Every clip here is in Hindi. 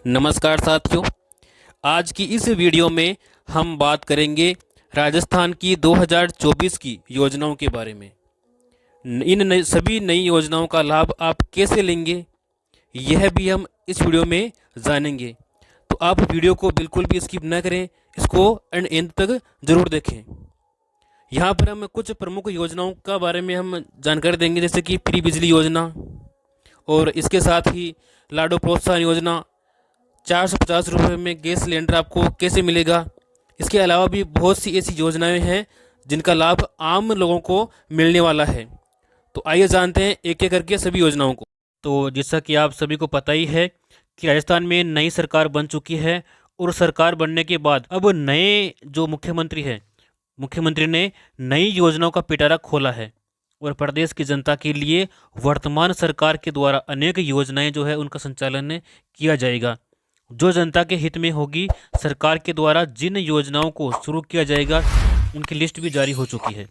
नमस्कार साथियों। आज की इस वीडियो में हम बात करेंगे राजस्थान की 2024 की योजनाओं के बारे में। सभी नई योजनाओं का लाभ आप कैसे लेंगे, यह भी हम इस वीडियो में जानेंगे। तो आप वीडियो को बिल्कुल भी स्किप न करें, इसको एंड तक जरूर देखें। यहाँ पर हम कुछ प्रमुख योजनाओं का बारे में हम जानकारी देंगे, जैसे कि फ्री बिजली योजना और इसके साथ ही लाडो प्रोत्साहन योजना, 450 रुपये में गैस सिलेंडर आपको कैसे मिलेगा। इसके अलावा भी बहुत सी ऐसी योजनाएं हैं जिनका लाभ आम लोगों को मिलने वाला है। तो आइए जानते हैं एक एक करके सभी योजनाओं को। तो जैसा कि आप सभी को पता ही है कि राजस्थान में नई सरकार बन चुकी है और सरकार बनने के बाद अब नए जो मुख्यमंत्री ने नई योजनाओं का पिटारा खोला है और प्रदेश की जनता के लिए वर्तमान सरकार के द्वारा अनेक योजनाएं जो है उनका संचालन किया जाएगा। जो जनता के हित में होगी, सरकार के द्वारा जिन योजनाओं को शुरू किया जाएगा उनकी लिस्ट भी जारी हो चुकी है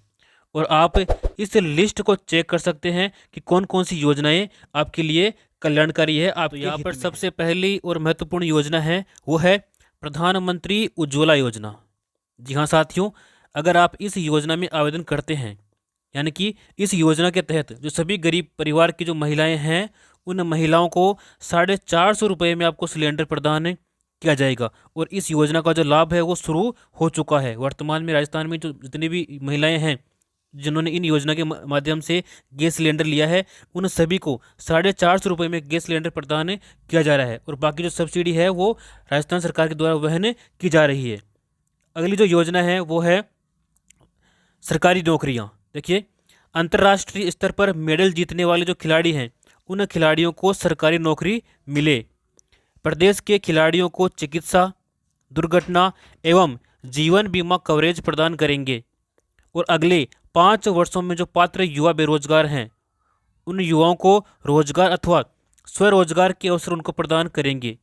और आप इस लिस्ट को चेक कर सकते हैं कि कौन कौन सी योजनाएं आपके लिए कल्याणकारी है। आप यहाँ पर सबसे पहली और महत्वपूर्ण योजना है वो है प्रधानमंत्री उज्ज्वला योजना। जी हाँ साथियों, अगर आप इस योजना में आवेदन करते हैं, यानी कि इस योजना के तहत जो सभी गरीब परिवार की जो महिलाएं हैं, उन महिलाओं को 450 रुपये में आपको सिलेंडर प्रदान किया जाएगा। और इस योजना का जो लाभ है वो शुरू हो चुका है। वर्तमान में राजस्थान में जो जितनी भी महिलाएं हैं जिन्होंने इन योजना के माध्यम से गैस सिलेंडर लिया है, उन सभी को 450 रुपये में गैस सिलेंडर प्रदान किया जा रहा है और बाकी जो सब्सिडी है वो राजस्थान सरकार के द्वारा वहन की जा रही है। अगली जो योजना है वो है सरकारी नौकरियाँ। देखिए, अंतर्राष्ट्रीय स्तर पर मेडल जीतने वाले जो खिलाड़ी हैं उन खिलाड़ियों को सरकारी नौकरी मिले। प्रदेश के खिलाड़ियों को चिकित्सा, दुर्घटना एवं जीवन बीमा कवरेज प्रदान करेंगे और अगले 5 वर्षों में जो पात्र युवा बेरोजगार हैं उन युवाओं को रोजगार अथवा स्वरोजगार के अवसर उनको प्रदान करेंगे।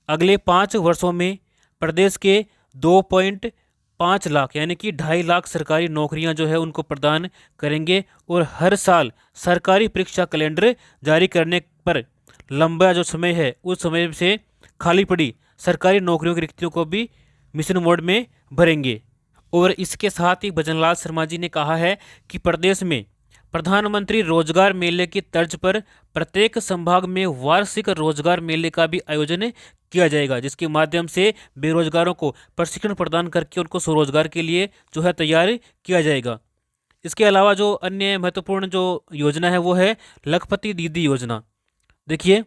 अगले 5 वर्षों में प्रदेश के 2.5 लाख यानी कि 2.5 लाख सरकारी नौकरियां जो है उनको प्रदान करेंगे और हर साल सरकारी परीक्षा कैलेंडर जारी करने पर लंबा जो समय है उस समय से खाली पड़ी सरकारी नौकरियों की रिक्तियों को भी मिशन मोड में भरेंगे। और इसके साथ ही भजनलाल शर्मा जी ने कहा है कि प्रदेश में प्रधानमंत्री रोजगार मेले की तर्ज पर प्रत्येक संभाग में वार्षिक रोजगार मेले का भी आयोजन किया जाएगा, जिसके माध्यम से बेरोजगारों को प्रशिक्षण प्रदान करके उनको स्वरोजगार के लिए जो है तैयार किया जाएगा। इसके अलावा जो अन्य महत्वपूर्ण जो योजना है वो है लखपति दीदी योजना। देखिए,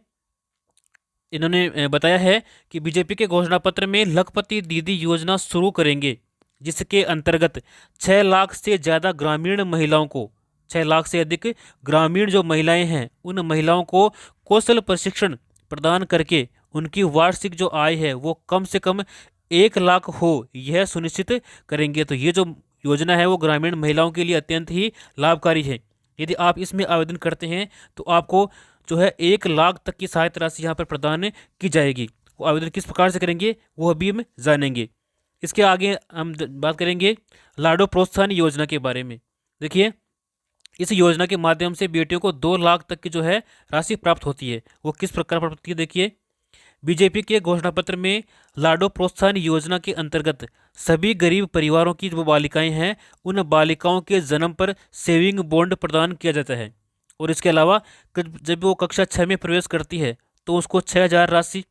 इन्होंने बताया है कि बीजेपी के घोषणा पत्र में लखपति दीदी योजना शुरू करेंगे, जिसके अंतर्गत 6 लाख से ज़्यादा ग्रामीण महिलाओं को 6 लाख से अधिक ग्रामीण जो महिलाएं हैं उन महिलाओं को कौशल प्रशिक्षण प्रदान करके उनकी वार्षिक जो आय है वो कम से कम 1 लाख हो, यह सुनिश्चित करेंगे। तो ये जो योजना है वो ग्रामीण महिलाओं के लिए अत्यंत ही लाभकारी है। यदि आप इसमें आवेदन करते हैं तो आपको जो है 1 लाख तक की सहायता राशि यहाँ पर प्रदान की जाएगी। वो आवेदन किस प्रकार से करेंगे वो अभी हम जानेंगे। इसके आगे हम बात करेंगे लाडो प्रोत्साहन योजना के बारे में। देखिए, इस योजना के माध्यम से बेटियों को 2 लाख तक की जो है राशि प्राप्त होती है। वो किस प्रकार प्राप्त होती है, देखिए, बीजेपी के घोषणा पत्र में लाडो प्रोत्साहन योजना के अंतर्गत सभी गरीब परिवारों की जो बालिकाएं हैं उन बालिकाओं के जन्म पर सेविंग बॉन्ड प्रदान किया जाता है। और इसके अलावा जब वो कक्षा 6 में प्रवेश करती है तो उसको 6,000 राशि,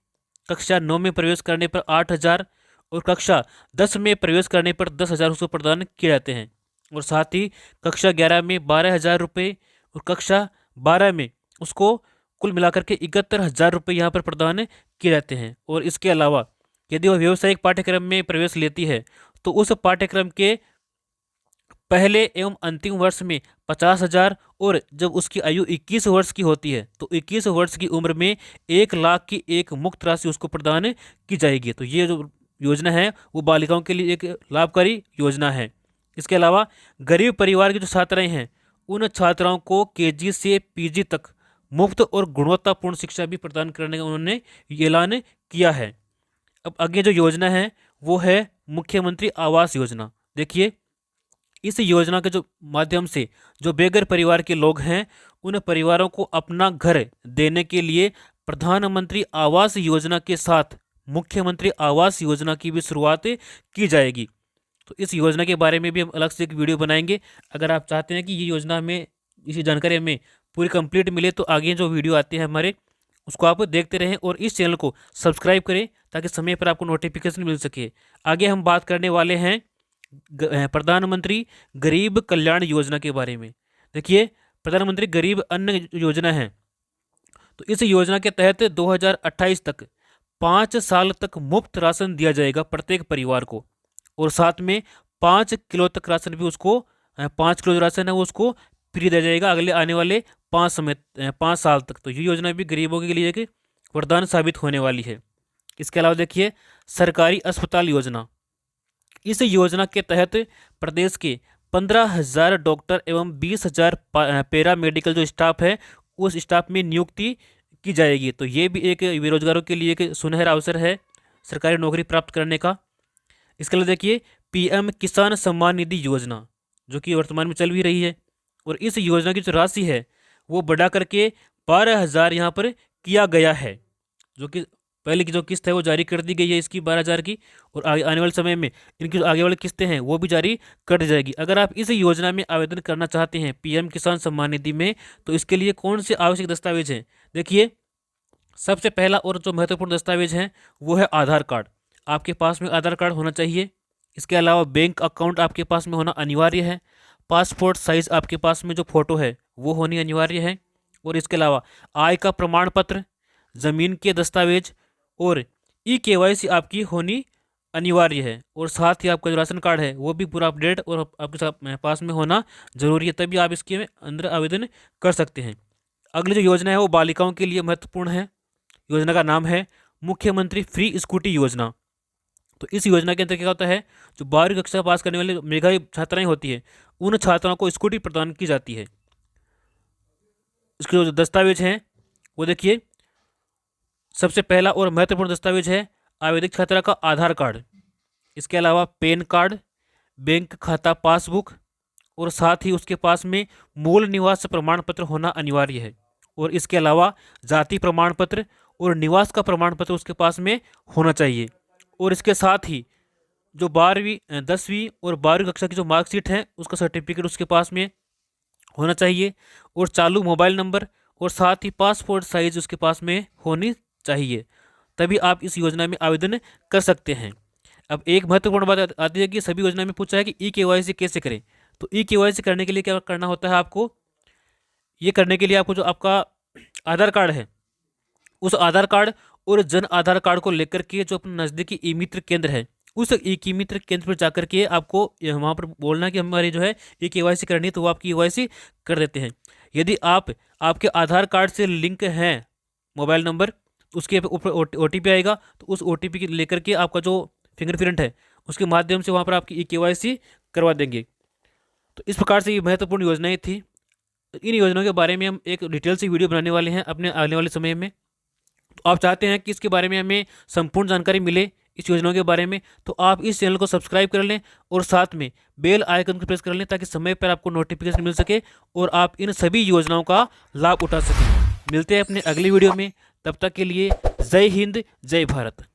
कक्षा 9 में प्रवेश करने पर 8,000 और कक्षा 10 में प्रवेश करने पर 10,000 उसको प्रदान किए जाते हैं। और साथ ही कक्षा 11 में 12,000 रुपये और कक्षा 12 में उसको कुल मिलाकर के 71,000 रुपये यहाँ पर प्रदान किए जाते हैं। और इसके अलावा यदि वह व्यावसायिक पाठ्यक्रम में प्रवेश लेती है तो उस पाठ्यक्रम के पहले एवं अंतिम वर्ष में 50,000 और जब उसकी आयु 21 वर्ष की होती है तो 21 वर्ष की उम्र में 1 लाख की एक मुक्त राशि उसको प्रदान की जाएगी। तो ये जो योजना है वो बालिकाओं के लिए एक लाभकारी योजना है। इसके अलावा गरीब परिवार की जो छात्राएं हैं उन छात्राओं को केजी से पीजी तक मुफ्त और गुणवत्तापूर्ण शिक्षा भी प्रदान करने का उन्होंने ऐलान किया है। अब आगे जो योजना है वो है मुख्यमंत्री आवास योजना। देखिए, इस योजना के जो माध्यम से जो बेघर परिवार के लोग हैं उन परिवारों को अपना घर देने के लिए प्रधानमंत्री आवास योजना के साथ मुख्यमंत्री आवास योजना की भी शुरुआत की जाएगी। तो इस योजना के बारे में भी हम अलग से एक वीडियो बनाएंगे। अगर आप चाहते हैं कि ये योजना हमें इसी जानकारी हमें पूरी कंप्लीट मिले तो आगे जो वीडियो आते हैं हमारे उसको आप देखते रहें और इस चैनल को सब्सक्राइब करें ताकि समय पर आपको नोटिफिकेशन मिल सके। आगे हम बात करने वाले हैं प्रधानमंत्री गरीब कल्याण योजना के बारे में। देखिए, प्रधानमंत्री गरीब अन्न योजना है, तो इस योजना के तहत 2028 तक 5 साल तक मुफ्त राशन दिया जाएगा प्रत्येक परिवार को, और साथ में 5 किलो तक राशन भी उसको 5 किलो जो राशन है वो उसको फ्री दिया जाएगा अगले आने वाले 5 साल तक। तो ये योजना भी गरीबों के लिए एक वरदान साबित होने वाली है। इसके अलावा देखिए, सरकारी अस्पताल योजना। इस योजना के तहत प्रदेश के 15,000 डॉक्टर एवं 20,000 पैरा मेडिकल जो स्टाफ है उस स्टाफ में नियुक्ति की जाएगी। तो ये भी एक बेरोजगारों के लिए एक सुनहरा अवसर है सरकारी नौकरी प्राप्त करने का। इसके अलावा देखिए, पीएम किसान सम्मान निधि योजना जो कि वर्तमान में चल भी रही है, और इस योजना की जो राशि है वो बढ़ा करके 12,000 यहाँ पर किया गया है, जो कि पहले की जो किस्त है वो जारी कर दी गई है इसकी 12,000 की, और आने वाले समय में इनकी जो आगे वाली किस्तें हैं वो भी जारी कर दी जाएगी। अगर आप इस योजना में आवेदन करना चाहते हैं पीएम किसान सम्मान निधि में, तो इसके लिए कौन से आवश्यक दस्तावेज हैं? देखिए, सबसे पहला और जो महत्वपूर्ण दस्तावेज हैं वो है आधार कार्ड। आपके पास में आधार कार्ड होना चाहिए। इसके अलावा बैंक अकाउंट आपके पास में होना अनिवार्य है। पासपोर्ट साइज आपके पास में जो फोटो है वो होनी अनिवार्य है, और इसके अलावा आय का प्रमाण पत्र, ज़मीन के दस्तावेज और KYC आपकी होनी अनिवार्य है, और साथ ही आपका जो राशन कार्ड है वो भी पूरा अपडेट और आपके पास में होना जरूरी है, तभी आप इसके अंदर आवेदन कर सकते हैं। अगली जो योजना है वो बालिकाओं के लिए महत्वपूर्ण है। योजना का नाम है मुख्यमंत्री फ्री स्कूटी योजना। तो इस योजना के अंदर क्या होता है, जो 12वीं कक्षा पास करने वाले मेधावी छात्राएं होती है उन छात्राओं को स्कूटी प्रदान की जाती है। इसके जो दस्तावेज हैं वो देखिए, सबसे पहला और महत्वपूर्ण दस्तावेज है आवेदक छात्रा का आधार कार्ड। इसके अलावा पैन कार्ड, बैंक खाता पासबुक, और साथ ही उसके पास में मूल निवास प्रमाण पत्र होना अनिवार्य है, और इसके अलावा जाति प्रमाण पत्र और निवास का प्रमाण पत्र उसके पास में होना चाहिए। और इसके साथ ही जो 10वीं और 12वीं कक्षा की जो मार्कशीट है उसका सर्टिफिकेट उसके पास में होना चाहिए, और चालू मोबाइल नंबर, और साथ ही पासपोर्ट साइज उसके पास में होनी चाहिए, तभी आप इस योजना में आवेदन कर सकते हैं। अब एक महत्वपूर्ण बात आती है कि सभी योजना में पूछा है कि KYC कैसे करें। तो KYC करने के लिए क्या करना होता है आपको? ये करने के लिए आपको जो आपका आधार कार्ड है उस आधार कार्ड और जन आधार कार्ड को लेकर के जो अपना नज़दीकी ई-मित्र केंद्र है उस ई-मित्र केंद्र पर जाकर के आपको वहाँ पर बोलना कि हमारी जो है KYC करनी है, तो वो आपकी KYC कर देते हैं। यदि आपके आधार कार्ड से लिंक हैं मोबाइल नंबर, उसके ऊपर OTP आएगा, तो उस OTP को लेकर के आपका जो फिंगरप्रिंट है उसके माध्यम से वहाँ पर आपकी KYC करवा देंगे। तो इस प्रकार से ये महत्वपूर्ण योजनाएं थी। इन योजनाओं के बारे में हम एक डिटेल से वीडियो बनाने वाले हैं अपने आने वाले समय में। तो आप चाहते हैं कि इसके बारे में हमें संपूर्ण जानकारी मिले इस योजनाओं के बारे में, तो आप इस चैनल को सब्सक्राइब कर लें और साथ में बेल आइकन को प्रेस कर लें ताकि समय पर आपको नोटिफिकेशन मिल सके और आप इन सभी योजनाओं का लाभ उठा सकें। मिलते हैं अपने अगली वीडियो में, तब तक के लिए जय हिंद, जय भारत।